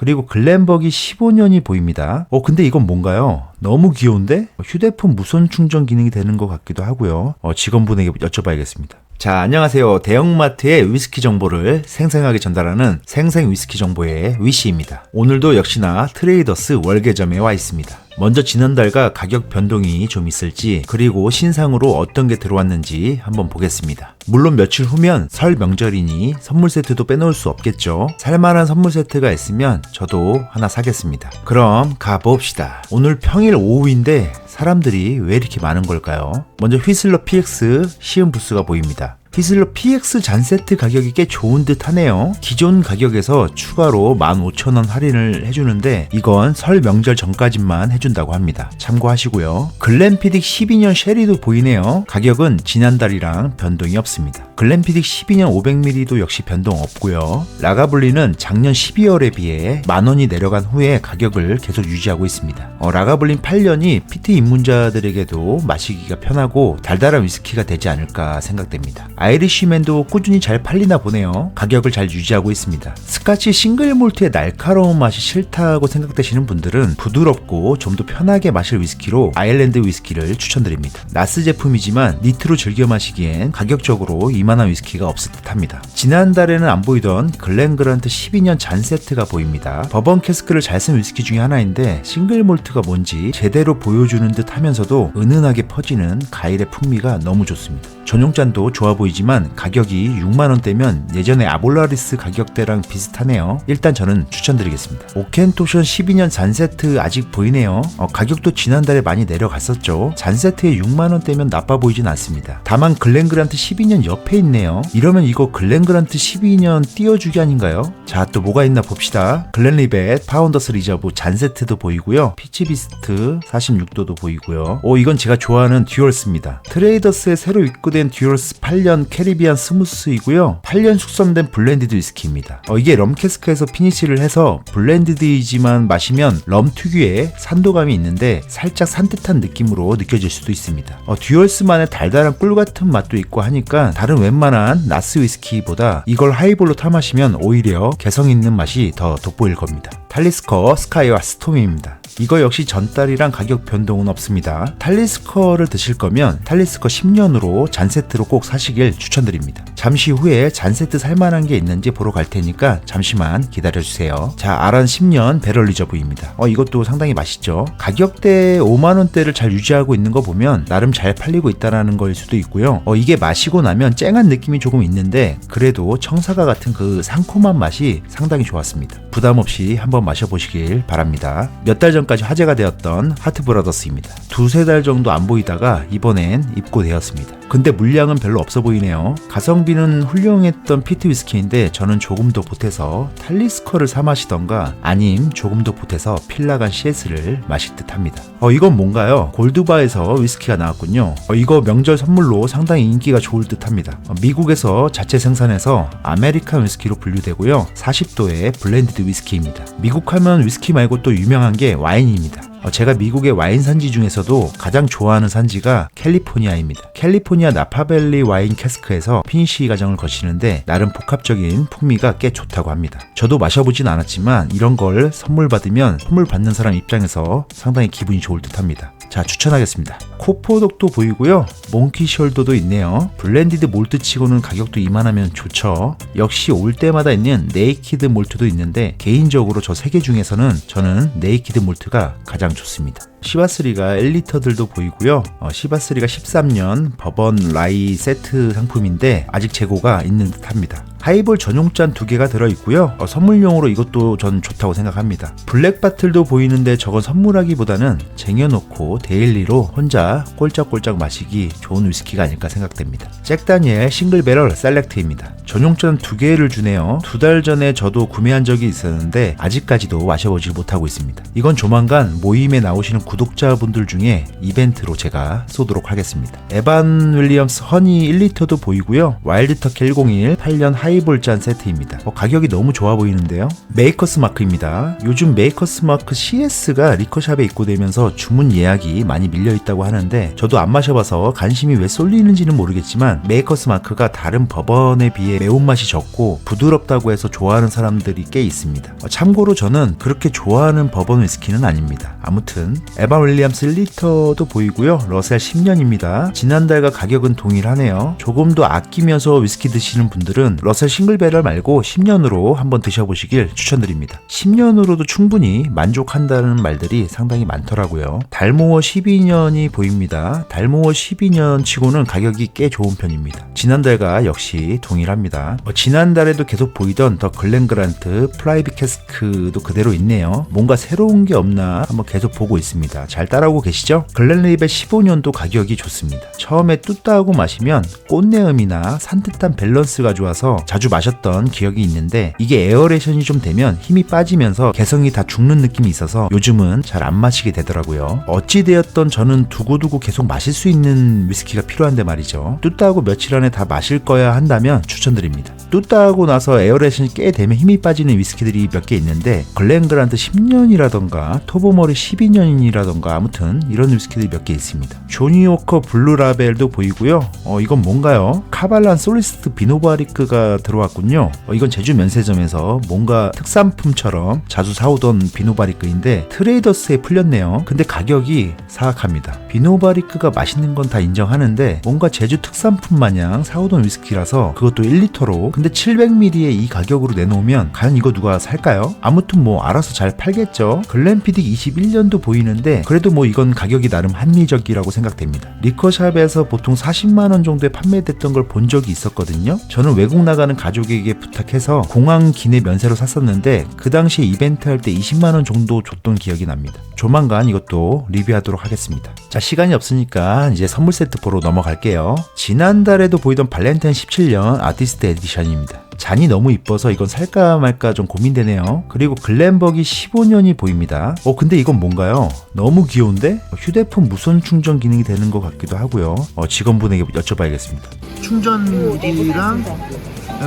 그리고 글렌버기 15년이 보입니다. 근데 이건 뭔가요? 너무 귀여운데? 휴대폰 무선 충전 기능이 되는 것 같기도 하고요. 직원분에게 여쭤봐야겠습니다. 자, 안녕하세요. 대형마트의 위스키 정보를 생생하게 전달하는 생생 위스키 정보의 위시입니다. 오늘도 역시나 트레이더스 월계점에 와 있습니다. 먼저 지난달과 가격 변동이 좀 있을지, 그리고 신상으로 어떤 게 들어왔는지 한번 보겠습니다. 물론 며칠 후면 설 명절이니 선물 세트도 빼놓을 수 없겠죠. 살만한 선물 세트가 있으면 저도 하나 사겠습니다. 그럼 가봅시다. 오늘 평일 오후인데 사람들이 왜 이렇게 많은 걸까요? 먼저 휘슬러 PX 시음 부스가 보입니다. 휘슬러 PX 잔세트 가격이 꽤 좋은 듯 하네요. 기존 가격에서 추가로 15,000원 할인을 해주는데 이건 설 명절 전까지만 해준다고 합니다. 참고하시고요. 글렌피딕 12년 쉐리도 보이네요. 가격은 지난달이랑 변동이 없습니다. 글렌피딕 12년 500ml도 역시 변동 없고요. 라가블린은 작년 12월에 비해 10,000원이 내려간 후에 가격을 계속 유지하고 있습니다. 라가블린 8년이 피트 입문자들에게도 마시기가 편하고 달달한 위스키가 되지 않을까 생각됩니다. 아이리쉬맨도 꾸준히 잘 팔리나 보네요. 가격을 잘 유지하고 있습니다. 스카치 싱글 몰트의 날카로운 맛이 싫다고 생각되시는 분들은 부드럽고 좀 더 편하게 마실 위스키로 아일랜드 위스키를 추천드립니다. 나스 제품이지만 니트로 즐겨 마시기엔 가격적으로 이만한 위스키가 없을 듯합니다. 지난달에는 안 보이던 글렌그란트 12년 잔 세트가 보입니다. 버번 캐스크를 잘 쓴 위스키 중에 하나인데 싱글 몰트가 뭔지 제대로 보여주는 듯 하면서도 은은하게 퍼지는 가일의 풍미가 너무 좋습니다. 전용잔도 좋아 보이지만 가격이 6만원대면 예전에 아볼라리스 가격대랑 비슷하네요. 일단 저는 추천드리겠습니다. 오켄토션 12년 잔세트 아직 보이네요. 가격도 지난달에 많이 내려갔었죠. 잔세트에 6만원대면 나빠 보이진 않습니다. 다만 글렌그란트 12년 옆에 있네요. 이러면 이거 글렌그란트 12년 띄워주기 아닌가요? 자, 또 뭐가 있나 봅시다. 글렌리벳 파운더스 리저브 잔세트도 보이고요. 피치비스트 46도도 보이고요. 이건 제가 좋아하는 듀얼스입니다. 트레이더스에 새로 입고된 듀얼스 8년 캐리비안 스무스이고요. 8년 숙성된 블렌디드 위스키입니다. 이게 럼 캐스크에서 피니시를 해서 블렌디드이지만 마시면 럼 특유의 산도감이 있는데 살짝 산뜻한 느낌으로 느껴질 수도 있습니다. 듀얼스만의 달달한 꿀 같은 맛도 있고 하니까 다른 웬만한 나스 위스키보다 이걸 하이볼로 타마시면 오히려 개성 있는 맛이 더 돋보일 겁니다. 탈리스커 스카이와 스톰입니다. 이거 역시 전달이랑 가격 변동은 없습니다. 탈리스커를 드실 거면 탈리스커 10년으로 잔세트로 꼭 사시길 추천드립니다. 잠시 후에 잔세트 살만한 게 있는지 보러 갈 테니까 잠시만 기다려주세요. 자, 아란 10년 배럴 리저브입니다. 이것도 상당히 맛있죠. 가격대 5만원대를 잘 유지하고 있는 거 보면 나름 잘 팔리고 있다는 거일 수도 있고요. 이게 마시고 나면 쨍한 느낌이 조금 있는데 그래도 청사과 같은 그 상콤한 맛이 상당히 좋았습니다. 부담 없이 한번 마셔보시길 바랍니다. 몇 달 전까지 화제가 되었던 하트브라더스입니다. 2-3달 정도 안 보이다가 이번엔 입고되었습니다. 근데 물량은 별로 없어 보이네요. 가성비는 훌륭했던 피트 위스키인데 저는 조금 더 보태서 탈리스커를 사 마시던가 아님 조금 더 보태서 필라간 CS를 마실 듯 합니다. 이건 뭔가요? 골드바에서 위스키가 나왔군요. 이거 명절 선물로 상당히 인기가 좋을 듯 합니다. 미국에서 자체 생산해서 아메리칸 위스키로 분류되고요. 40도의 블렌디드 위스키입니다. 미국 하면 위스키 말고 또 유명한 게 와인입니다. 제가 미국의 와인 산지 중에서도 가장 좋아하는 산지가 캘리포니아입니다. 캘리포니아 나파밸리 와인 캐스크에서 피니시 과정을 거치는데 나름 복합적인 풍미가 꽤 좋다고 합니다. 저도 마셔보진 않았지만 이런 걸 선물 받으면 선물 받는 사람 입장에서 상당히 기분이 좋을 듯 합니다. 자, 추천하겠습니다. 코포독도 보이고요. 몽키숄더도 있네요. 블렌디드 몰트 치고는 가격도 이만하면 좋죠. 역시 올 때마다 있는 네이키드 몰트도 있는데 개인적으로 저 3개 중에서는 저는 네이키드 몰트가 가장 좋습니다. 시바스리가 1리터들도 보이고요. 시바스리가 13년 버번 라이 세트 상품인데 아직 재고가 있는 듯합니다. 하이볼 전용잔 2개가 들어있고요. 선물용으로 이것도 전 좋다고 생각합니다. 블랙바틀도 보이는데 저건 선물하기보다는 쟁여놓고 데일리로 혼자 꼴짝꼴짝 마시기 좋은 위스키가 아닐까 생각됩니다. 잭다니엘 싱글배럴 셀렉트입니다. 전용잔 2개를 주네요. 2달 전에 저도 구매한 적이 있었는데 아직까지도 마셔보지 못하고 있습니다. 이건 조만간 모임에 나오시는 구독자분들 중에 이벤트로 제가 쏘도록 하겠습니다. 에반 윌리엄스 허니 1리터도 보이고요. 와일드 터키 101 8년 하이 하이볼 잔 세트입니다. 가격이 너무 좋아 보이는데요. 메이커스 마크입니다. 요즘 메이커스 마크 CS가 리커샵에 입고되면서 주문 예약이 많이 밀려있다고 하는데 저도 안 마셔봐서 관심이 왜 쏠리는지는 모르겠지만 메이커스 마크가 다른 버번에 비해 매운맛이 적고 부드럽다고 해서 좋아하는 사람들이 꽤 있습니다. 참고로 저는 그렇게 좋아하는 버번 위스키는 아닙니다. 아무튼 에반 윌리엄스 1리터도 보이고요. 러셀 10년입니다. 지난달과 가격은 동일하네요. 조금 더 아끼면서 위스키 드시는 분들은 러셀 싱글배럴 말고 10년으로 한번 드셔보시길 추천드립니다. 10년으로도 충분히 만족한다는 말들이 상당히 많더라고요. 달모어 12년이 보입니다. 달모어 12년 치고는 가격이 꽤 좋은 편입니다. 지난달과 역시 동일합니다. 지난달에도 계속 보이던 더 글렌그란트 프라이빗 캐스크도 그대로 있네요. 뭔가 새로운 게 없나 한번 계속 보고 있습니다. 잘 따라오고 계시죠? 글렌리벳 15년도 가격이 좋습니다. 처음에 뚜따하고 마시면 꽃내음이나 산뜻한 밸런스가 좋아서 자주 마셨던 기억이 있는데 이게 에어레이션이 좀 되면 힘이 빠지면서 개성이 다 죽는 느낌이 있어서 요즘은 잘 안 마시게 되더라고요. 어찌되었던 저는 두고두고 계속 마실 수 있는 위스키가 필요한데 말이죠. 뚜따하고 며칠 안에 다 마실 거야 한다면 추천드립니다. 뚜따하고 나서 에어레이션이 꽤 되면 힘이 빠지는 위스키들이 몇 개 있는데 글렌그란트 10년이라던가 토보머리 12년이라던가 아무튼 이런 위스키들이 몇 개 있습니다. 조니워커 블루라벨도 보이고요. 이건 뭔가요? 카발란 솔리스트 비노바리크가 들어왔군요. 이건 제주 면세점에서 뭔가 특산품처럼 자주 사오던 비노바리크인데 트레이더스에 풀렸네요. 근데 가격이 사악합니다. 비노바리크가 맛있는 건 다 인정하는데 뭔가 제주 특산품 마냥 사오던 위스키라서 그것도 1리터로 근데 700ml에 이 가격으로 내놓으면 과연 이거 누가 살까요? 아무튼 뭐 알아서 잘 팔겠죠. 글렌피딕 21년도 보이는데 그래도 뭐 이건 가격이 나름 합리적이라고 생각됩니다. 리커샵에서 보통 40만원 정도에 판매됐던 걸 본 적이 있었거든요. 저는 외국 나가는 가족에게 부탁해서 공항 기내 면세로 샀었는데 그 당시에 이벤트 할 때 20만원 정도 줬던 기억이 납니다. 조만간 이것도 리뷰하도록 하겠습니다. 자, 시간이 없으니까 이제 선물 세트 보러 넘어갈게요. 지난달에도 보이던 발렌타인 17년 아티스트 에디션입니다. 잔이 너무 이뻐서 이건 살까 말까 좀 고민되네요. 그리고 글렌버기 15년이 보입니다. 근데 이건 뭔가요? 너무 귀여운데? 휴대폰 무선 충전 기능이 되는 것 같기도 하고요. 직원분에게 여쭤봐야겠습니다. 충전기랑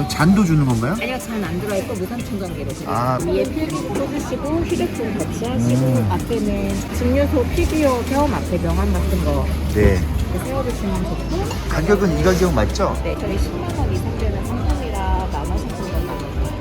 잔도 주는 건가요? 아니요, 잔 안 들어있고 무선 충전기로 드려요. 위에 필기 꽂으시고 휴대폰 배치하시고 앞에는 증류소 피규어 겸 앞에 명함 같은 거 네. 세워주시면 좋고 가격은 이 가격 맞죠? 네, 저희 10만 원 이상 되는 상품이라 나눠주시는 건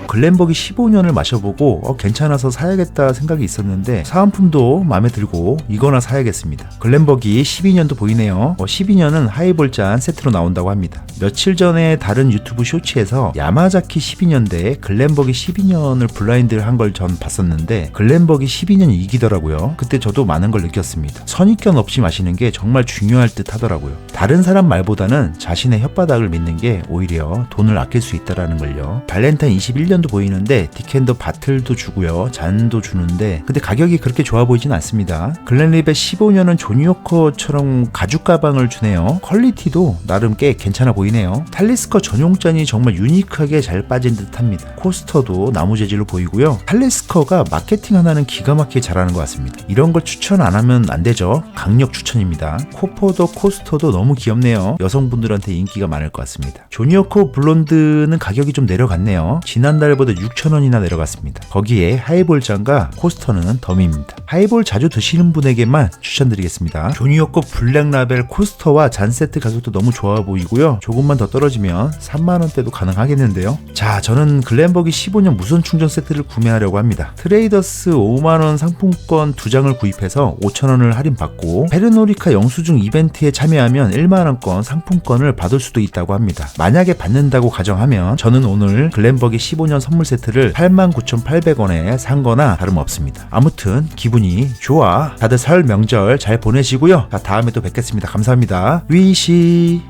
글렌버기 15년을 마셔보고 괜찮아서 사야겠다 생각이 있었는데 사은품도 마음에 들고 이거나 사야겠습니다. 글렌버기 12년도 보이네요. 12년은 하이볼 잔 세트로 나온다고 합니다. 며칠 전에 다른 유튜브 쇼츠에서 야마자키 12년대 글렌버기 12년을 블라인드를 한 걸 전 봤었는데 글렌버기 12년이 이기더라고요. 그때 저도 많은 걸 느꼈습니다. 선입견 없이 마시는 게 정말 중요할 듯 하더라고요. 다른 사람 말보다는 자신의 혓바닥을 믿는 게 오히려 돈을 아낄 수 있다라는 걸요. 발렌타인 21년도 보이는데 디캔더 바틀도 주고요. 잔도 주는데 근데 가격이 그렇게 좋아 보이진 않습니다. 글렌리벳 15년은 조니워커처럼 가죽 가방을 주네요. 퀄리티도 나름 꽤 괜찮아 보이네요. 탈리스커 전용 잔이 정말 유니크하게 잘 빠진 듯 합니다. 코스터도 나무 재질로 보이고요. 탈리스커가 마케팅 하나는 기가 막히게 잘하는 것 같습니다. 이런 걸 추천 안 하면 안 되죠. 강력 추천입니다. 코포더 코스터도 너무 귀엽네요. 여성분들한테 인기가 많을 것 같습니다. 조니워커 블론드는 가격이 좀 내려갔네요. 지난달보다 6,000원이나 내려갔습니다. 거기에 하이볼 잔과 코스터는 덤입니다. 하이볼 자주 드시는 분에게만 추천드리겠습니다. 조니워커 블랙 라벨 코스터와 잔 세트 가격도 너무 좋아 보이고요. 조금만 더 떨어지면 3만원대도 가능하겠는데요. 자, 저는 글렌버기 15년 무선 충전 세트를 구매하려고 합니다. 트레이더스 5만원 상품권 2장을 구입해서 5,000원을 할인받고 페르노리카 영수증 이벤트에 참여하면 1만원권 상품권을 받을 수도 있다고 합니다. 만약에 받는다고 가정하면 저는 오늘 글렌버기 15년 선물 세트를 89,800원에 산 거나 다름없습니다. 아무튼 기분이 좋아. 다들 설 명절 잘 보내시고요. 자, 다음에 또 뵙겠습니다. 감사합니다. 위시